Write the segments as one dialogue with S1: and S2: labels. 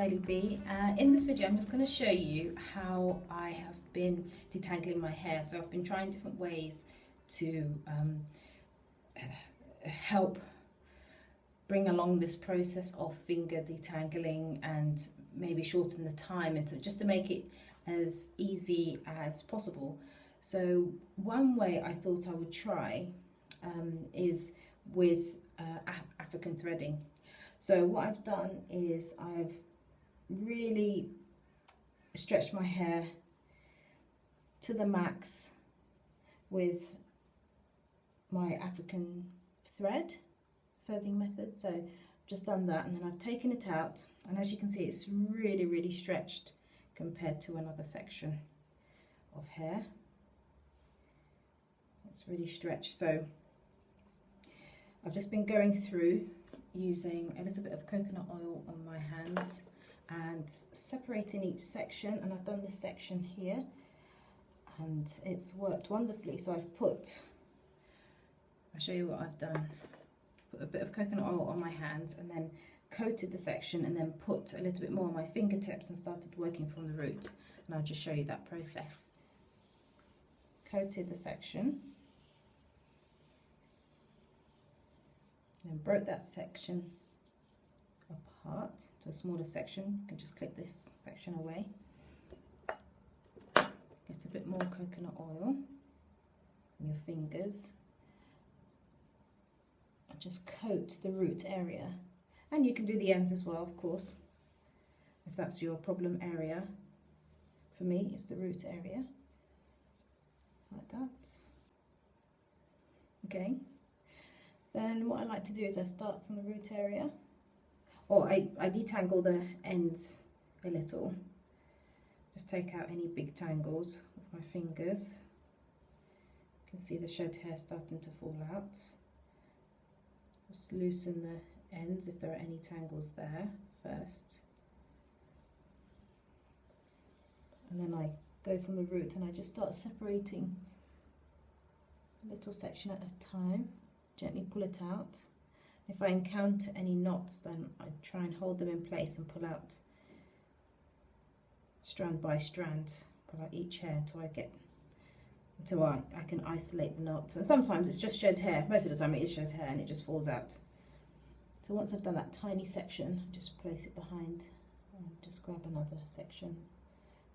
S1: Kylie B. In this video I'm just going to show you how I have been detangling my hair. So I've been trying different ways to help bring along this process of finger detangling and maybe shorten the time, and just to make it as easy as possible. So one way I thought I would try is with African threading. So what I've done is I've really stretched my hair to the max with my African threading method. So I've just done that, and then I've taken it out, and as you can see it's really stretched compared to another section of hair. It's really stretched. So I've just been going through using a little bit of coconut oil on my hands and separating each section, and I've done this section here and it's worked wonderfully. So I'll show you what I've done. Put a bit of coconut oil on my hands and then coated the section, and then put a little bit more on my fingertips and started working from the root, and I'll just show you that process. Coated the section, then broke that section apart to a smaller section. You can just clip this section away. Get a bit more coconut oil on your fingers and just coat the root area. And you can do the ends as well, of course, if that's your problem area. For me, it's the root area, like that. Okay. Then what I like to do is I start from the root area, or I detangle the ends a little. Just take out any big tangles with my fingers. You can see the shed hair starting to fall out. Just loosen the ends if there are any tangles there first. And then I go from the root and I just start separating a little section at a time. Gently pull it out. If I encounter any knots, then I try and hold them in place and pull out strand by strand, pull out each hair until I can isolate the knots. And sometimes it's just shed hair. Most of the time it is shed hair and it just falls out. So once I've done that tiny section, just place it behind and just grab another section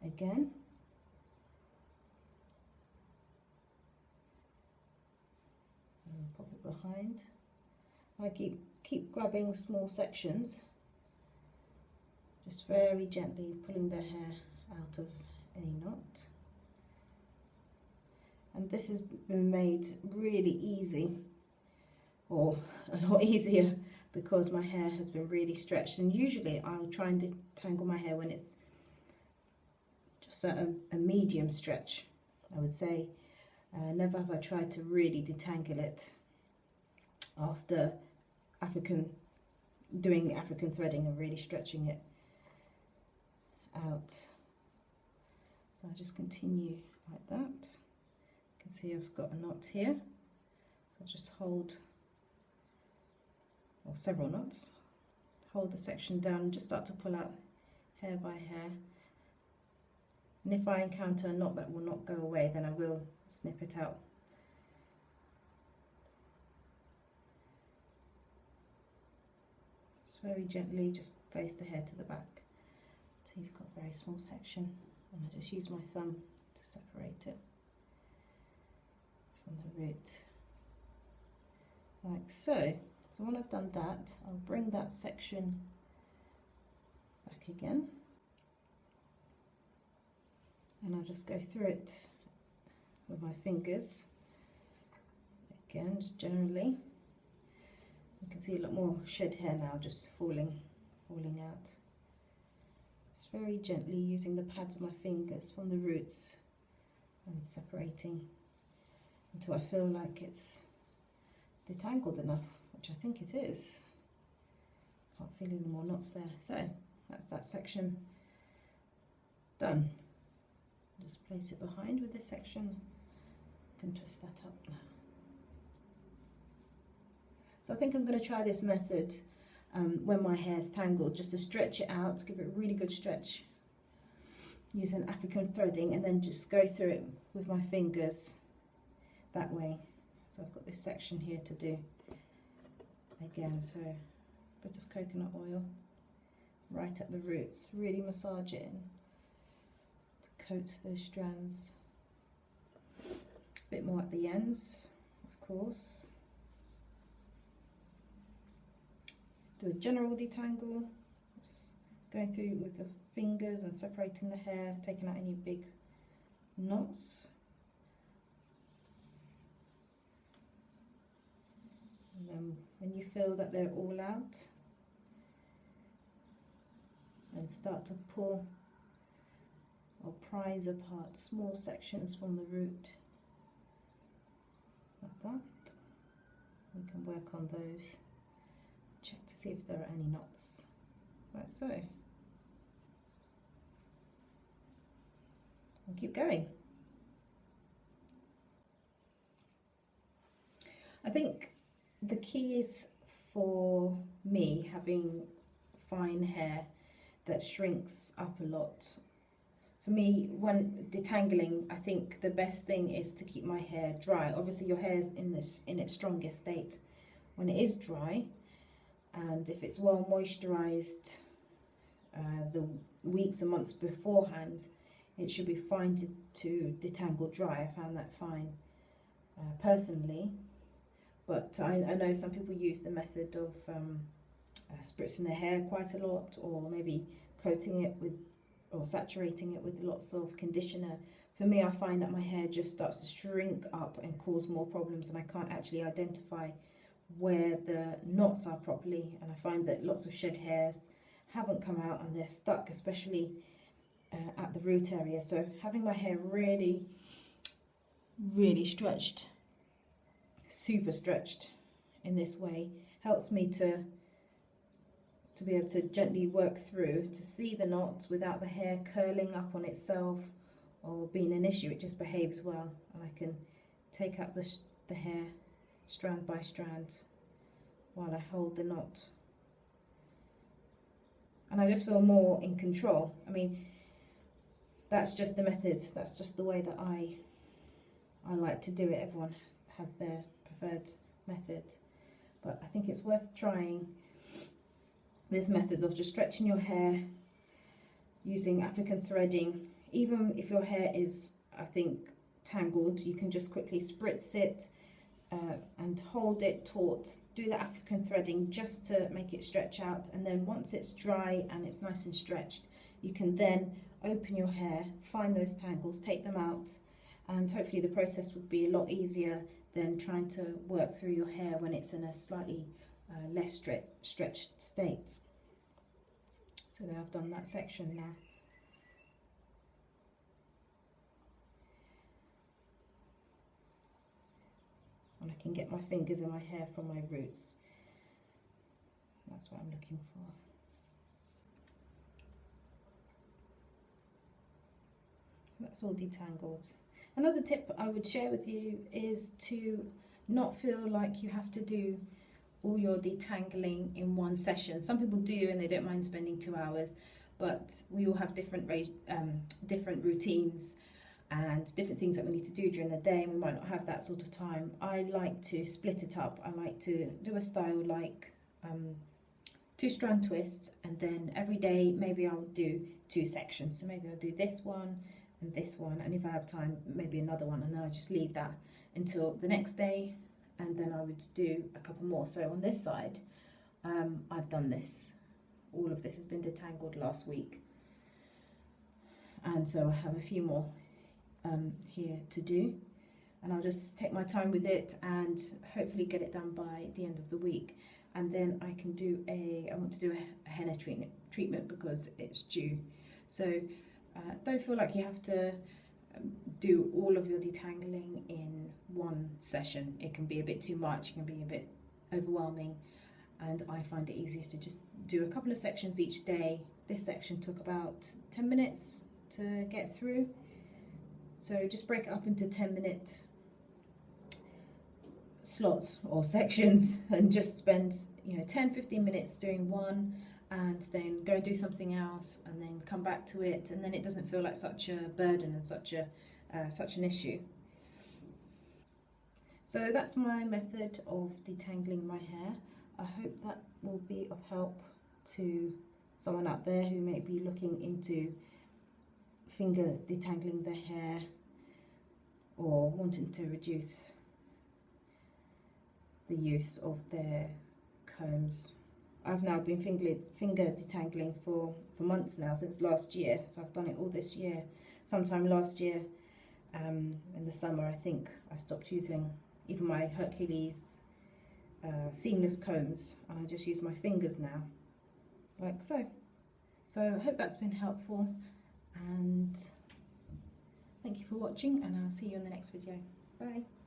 S1: again. And pop it behind. I keep grabbing small sections, just very gently pulling the hair out of any knot. And this has been made really easy, or a lot easier, because my hair has been really stretched. And usually I'll try and detangle my hair when it's just a medium stretch, I would say. Never have I tried to really detangle it after doing African threading and really stretching it out. So I'll just continue like that. You can see I've got a knot here. I'll just hold, or several knots, hold the section down and just start to pull out hair by hair. And if I encounter a knot that will not go away, then I will snip it out. Just very gently just place the hair to the back until you've got a very small section, and I just use my thumb to separate it from the root, like so. So when I've done that, I'll bring that section back again, and I'll just go through it with my fingers again, just generally. You can see a lot more shed hair now just falling out. Just very gently using the pads of my fingers from the roots and separating until I feel like it's detangled enough, which I think it is. Can't feel any more knots there. So that's that section done. Just place it behind with this section. I can twist that up now. So I think I'm going to try this method when my hair's tangled, just to stretch it out, give it a really good stretch using African threading, and then just go through it with my fingers that way. So I've got this section here to do again, so a bit of coconut oil right at the roots, really massage it in to coat those strands. A bit more at the ends, of course. Do a general detangle, just going through with the fingers and separating the hair, taking out any big knots. And then when you feel that they're all out, then start to pull or prise apart small sections from the root, like that. We can work on those. Check to see if there are any knots, like so. And keep going. I think the key is, for me, having fine hair that shrinks up a lot. For me, when detangling, I think the best thing is to keep my hair dry. Obviously your hair's in its strongest state when it is dry, and if it's well moisturized the weeks and months beforehand, it should be fine to detangle dry. I found that fine personally, but I know some people use the method of spritzing their hair quite a lot, or maybe coating it with, or saturating it with lots of conditioner. For me, I find that my hair just starts to shrink up and cause more problems, and I can't actually identify where the knots are properly, and I find that lots of shed hairs haven't come out and they're stuck, especially at the root area. So having my hair really stretched, super stretched in this way, helps me to be able to gently work through, to see the knots without the hair curling up on itself or being an issue. It just behaves well, and I can take out the hair strand by strand while I hold the knot, and I just feel more in control. I mean, that's just the method, that's just the way that I like to do it. Everyone has their preferred method, but I think it's worth trying this method of just stretching your hair using African threading. Even if your hair is, I think, tangled, you can just quickly spritz it and hold it taut. Do the African threading just to make it stretch out, and then once it's dry and it's nice and stretched, you can then open your hair, find those tangles, take them out, and hopefully the process would be a lot easier than trying to work through your hair when it's in a slightly less stretched state. So there, I've done that section now. And I can get my fingers in my hair from my roots. That's what I'm looking for. That's all detangled. Another tip I would share with you is to not feel like you have to do all your detangling in one session. Some people do, and they don't mind spending 2 hours, but we all have different routines and different things that we need to do during the day, and we might not have that sort of time. I like to split it up. I like to do a style like 2-strand twists, and then every day maybe I'll do 2 sections. So maybe I'll do this one and this one, and if I have time, maybe another one, and then I just leave that until the next day, and then I would do a couple more. So on this side, I've done this. All of this has been detangled last week, and so I have a few more here to do, and I'll just take my time with it and hopefully get it done by the end of the week. And then I can do I want to do a henna treatment because it's due. So don't feel like you have to do all of your detangling in one session. It can be a bit too much, it can be a bit overwhelming, and I find it easiest to just do a couple of sections each day. This section took about 10 minutes to get through, so just break it up into 10-minute slots or sections and just spend 10-15 minutes doing one, and then go and do something else, and then come back to it, and then it doesn't feel like such a burden and such an issue. So that's my method of detangling my hair. I hope that will be of help to someone out there who may be looking into finger detangling their hair, or wanting to reduce the use of their combs. I've now been finger detangling for months now, since last year. So I've done it all this year. Sometime last year, in the summer, I think I stopped using even my Hercules seamless combs, and I just use my fingers now, like so. So I hope that's been helpful, and thank you for watching, and I'll see you in the next video. Bye.